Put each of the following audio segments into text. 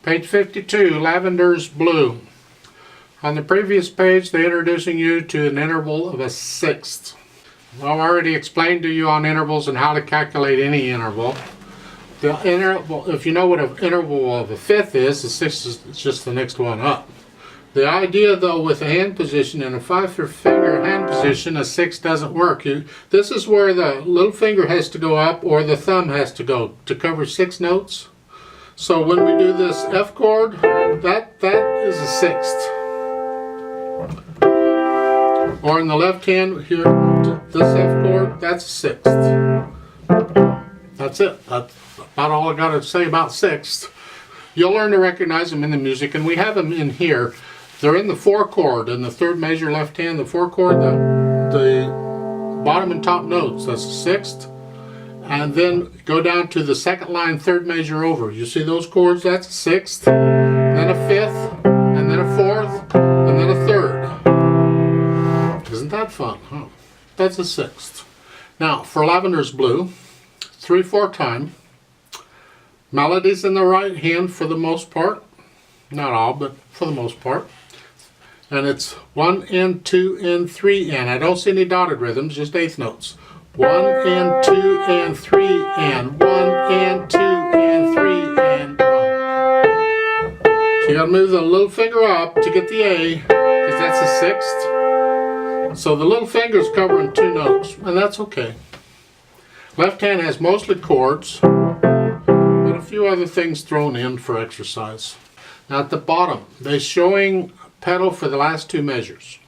Page 52, Lavender's Blue. On the previous page, they're introducing you to an interval of a sixth. Well, I've already explained to you on intervals and how to calculate any interval. The interval, if you know what an interval of a fifth is, the sixth is just the next one up. The idea, though, with a hand position in a 5-finger hand position, a sixth doesn't work. This is where the little finger has to go up or the thumb has to go to cover 6 notes. So when we do this F chord, that is a sixth. Or in the left hand here, this F chord, that's a sixth. That's it. That's about all I got to say about sixths. You'll learn to recognize them in the music, and we have them in here. They're in the 4 chord, in the third measure left hand, the 4 chord, the bottom and top notes, that's a sixth. And then go down to the second line, third measure over. You see those chords? That's a sixth, then a fifth, and then a fourth, and then a third. Isn't that fun, huh? That's a sixth. Now, for Lavender's Blue, 3/4 time. Melodies in the right hand for the most part. Not all, but for the most part. And it's 1 and 2 and 3 and. I don't see any dotted rhythms, just eighth notes. 1 and 2 and 3 and. 1 and 2 and 3 and 1. So you gotta move the little finger up to get the A, because that's a sixth. So the little finger's covering 2 notes, and that's okay. Left hand has mostly chords, but a few other things thrown in for exercise. Now at the bottom, they're showing pedal for the last 2 measures.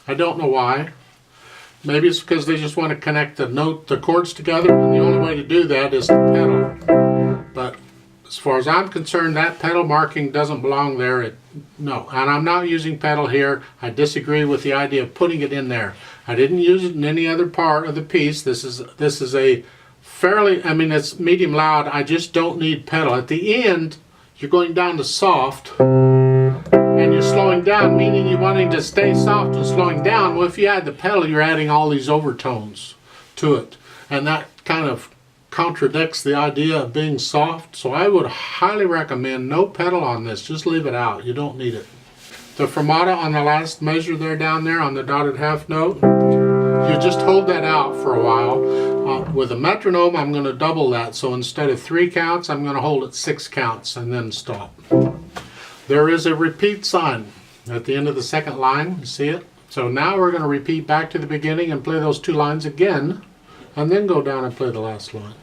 I don't know why. Maybe it's because they just want to connect the chords together, and the only way to do that is to pedal. But as far as I'm concerned, that pedal marking doesn't belong there. No, and I'm not using pedal here. I disagree with the idea of putting it in there. I didn't use it in any other part of the piece. This is a fairly, I mean, it's medium loud. I just don't need pedal. At the end, you're going down to soft, and you're slowing down, meaning you're wanting to stay soft and slowing down. Well, if you add the pedal, you're adding all these overtones to it, and that kind of contradicts the idea of being soft. So I would highly recommend no pedal on this. Just leave it out. You don't need it. The fermata on the last measure there down there on the dotted half note, you just hold that out for a while. With a metronome, I'm going to double that. So instead of 3 counts, I'm going to hold it 6 counts and then stop. There is a repeat sign at the end of the second line. You see it? So now we're going to repeat back to the beginning and play those 2 lines again, and then go down and play the last line.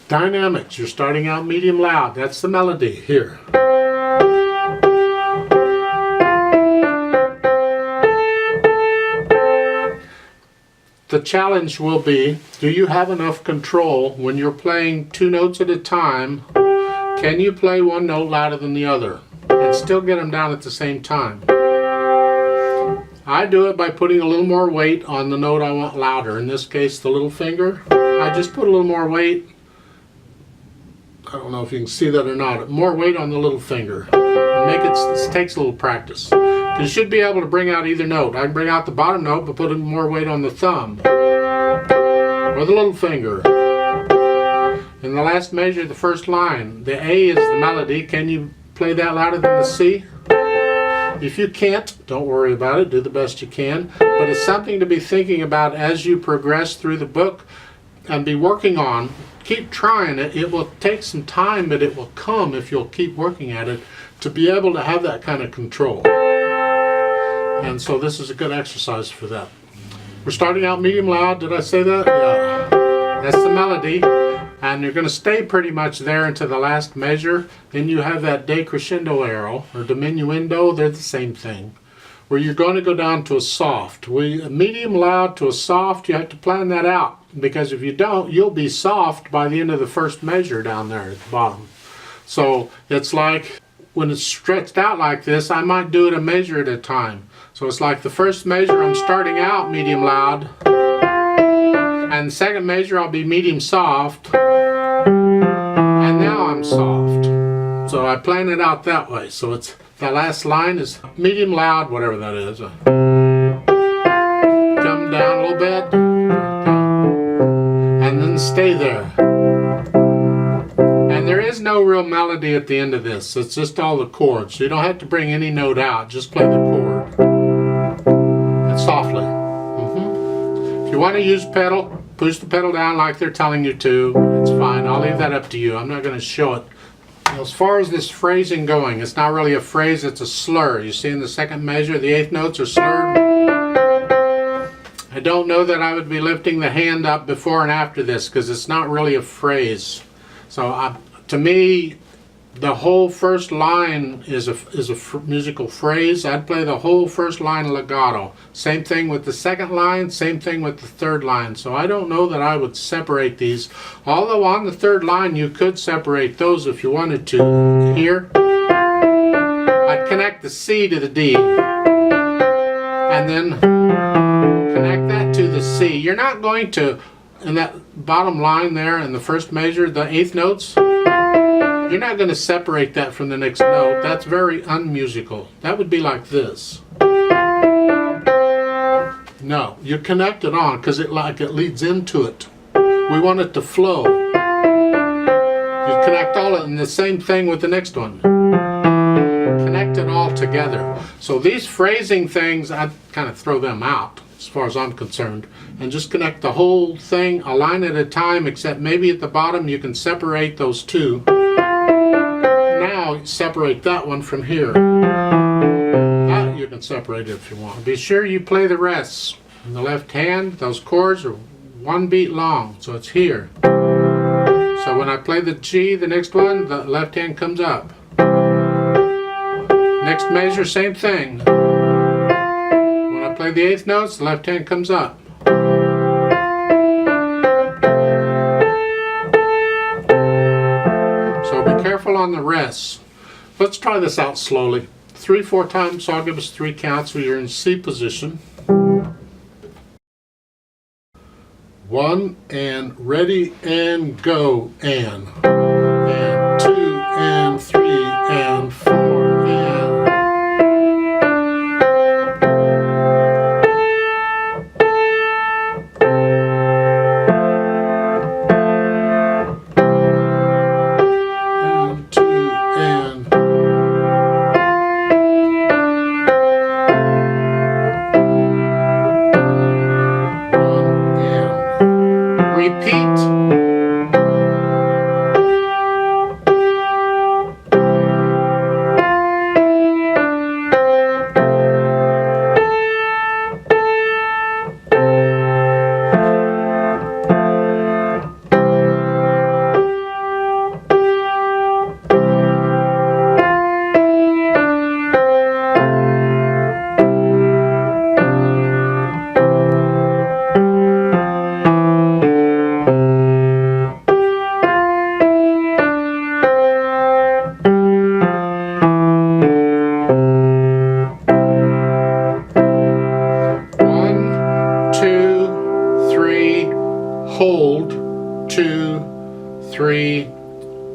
Dynamics, you're starting out medium loud. That's the melody here. The challenge will be, do you have enough control when you're playing 2 notes at a time? Can you play one note louder than the other and still get them down at the same time? I do it by putting a little more weight on the note I want louder. In this case, the little finger. I just put a little more weight. I don't know if you can see that or not. More weight on the little finger. It takes a little practice. You should be able to bring out either note. I can bring out the bottom note by putting more weight on the thumb or the little finger. In the last measure, the first line, the A is the melody. Can you play that louder than the C? If you can't, don't worry about it. Do the best you can. But it's something to be thinking about as you progress through the book and be working on. Keep trying it. It will take some time, but it will come if you'll keep working at it to be able to have that kind of control. And so this is a good exercise for that. We're starting out medium loud. Did I say that? Yeah. That's the melody. And you're going to stay pretty much there into the last measure. Then you have that decrescendo arrow or diminuendo. They're the same thing. Where you're going to go down to a soft. A medium loud to a soft, you have to plan that out. Because if you don't, you'll be soft by the end of the first measure down there at the bottom. So it's like when it's stretched out like this, I might do it a measure at a time. So it's like the first measure I'm starting out medium loud, and the second measure I'll be medium soft, and now I'm soft. So I plan it out that way. So it's the last line is medium loud, whatever that is. Come down a little bit, and then stay there. And there is no real melody at the end of this. It's just all the chords. You don't have to bring any note out. Just play the chord. And softly. If you want to use pedal, push the pedal down like they're telling you to. It's fine. I'll leave that up to you. I'm not going to show it. Now, as far as this phrasing going, it's not really a phrase, it's a slur. You see in the second measure, the eighth notes are slurred. I don't know that I would be lifting the hand up before and after this because it's not really a phrase. So to me, the whole first line is a musical phrase. I'd play the whole first line legato. Same thing with the second line, same thing with the third line. So I don't know that I would separate these. Although on the third line you could separate those if you wanted to. Here, I'd connect the C to the D. And then connect that to the C. You're not going to, in that bottom line there in the first measure, the eighth notes, you're not going to separate that from the next note. That's very unmusical. That would be like this. No, you connect it on because it leads into it. We want it to flow. You connect all of it, and the same thing with the next one. Connect it all together. So these phrasing things, I'd kind of throw them out as far as I'm concerned, and just connect the whole thing a line at a time, except maybe at the bottom you can separate those two. Now separate that one from here. That you can separate it if you want. Be sure you play the rests. In the left hand, those chords are one beat long, so it's here. So when I play the G, the next one, the left hand comes up. Next measure, same thing. When I play the eighth notes, the left hand comes up. So be careful on the rests. Let's try this out slowly. 3-4 times, so I'll give us 3 counts where you're in C position. 1 and ready and go and 2 and 3 and 4 and. Repeat. Hold, 2, 3,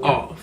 off.